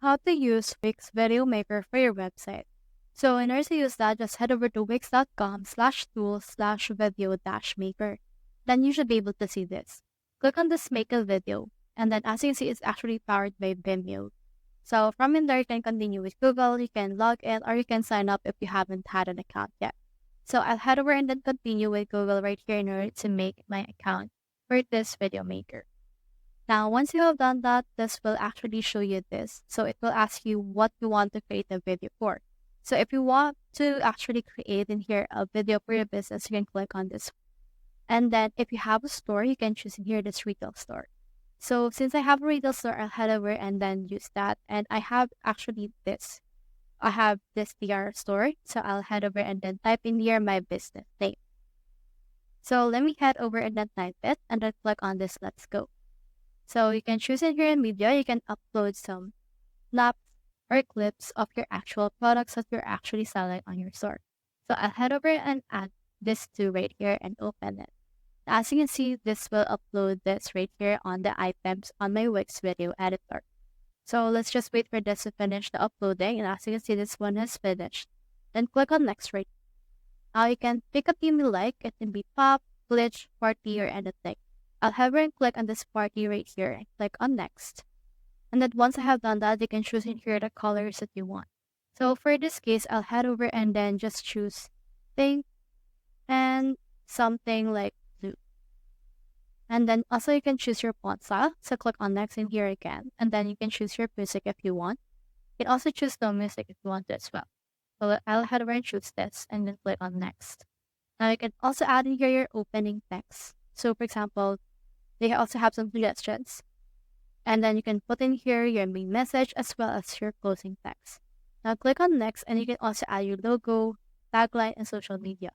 how to use Wix Video Maker for your website. So in order to use that, just head over to wix.com/tools/video-maker. Then you should be able to see this. Click on this Make a Video, and then as you can see, it's actually powered by Vimeo. So from in there, you can continue with Google, you can log in, or you can sign up if you haven't had an account yet. So I'll head over and then continue with Google right here in order to make my account for this video maker. Now, once you have done that, this will actually show you this. So it will ask you what you want to create a video for. So if you want to actually create in here a video for your business, you can click on this. And then if you have a store, you can choose in here this retail store. So since I have a retail store, I'll head over and then use that. And I have actually this. I have this DR store. So I'll head over and then type in here my business name. So let me head over and then type it and then click on this Let's Go. So you can choose in here in media, you can upload some snaps or clips of your actual products that you're actually selling on your store. So I'll head over and add this to right here and open it. As you can see, this will upload this right here on the items on my Wix video editor. So let's just wait for this to finish the uploading. And as you can see, this one is finished. Then click on next right. Now you can pick a theme you like. It can be pop, glitch, party, or anything. I'll hover and click on this party right here and click on next. And then once I have done that, you can choose in here the colors that you want. So for this case, I'll head over and then just choose pink and something like blue. And then also you can choose your font style. So click on next in here again. And then you can choose your music if you want. You can also choose no music if you want to as well. So I'll head over and choose this and then click on next. Now you can also add in here your opening text. So for example, they also have some suggestions. And then you can put in here your main message as well as your closing text. Now click on next and you can also add your logo, tagline, and social media.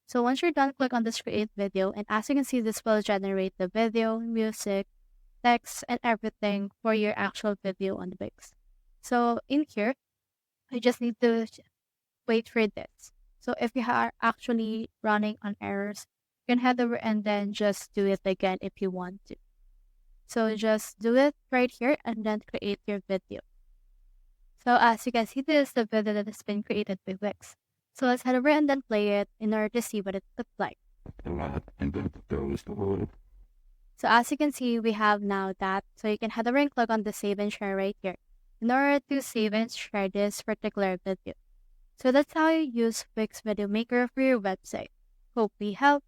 So once you're done, click on this create video, and as you can see, this will generate the video, music, text, and everything for your actual video on the Wix. So in here, you just need to wait for this. So if you are actually running on errors, you can head over and then just do it again if you want to. So just do it right here and then create your video. So as you can see, this is the video that has been created by Wix. So let's head over and then play it in order to see what it looks like. So as you can see, we have now that. So you can head over and click on the save and share right here in order to save and share this particular video. So that's how you use Wix Video Maker for your website. Hope we helped.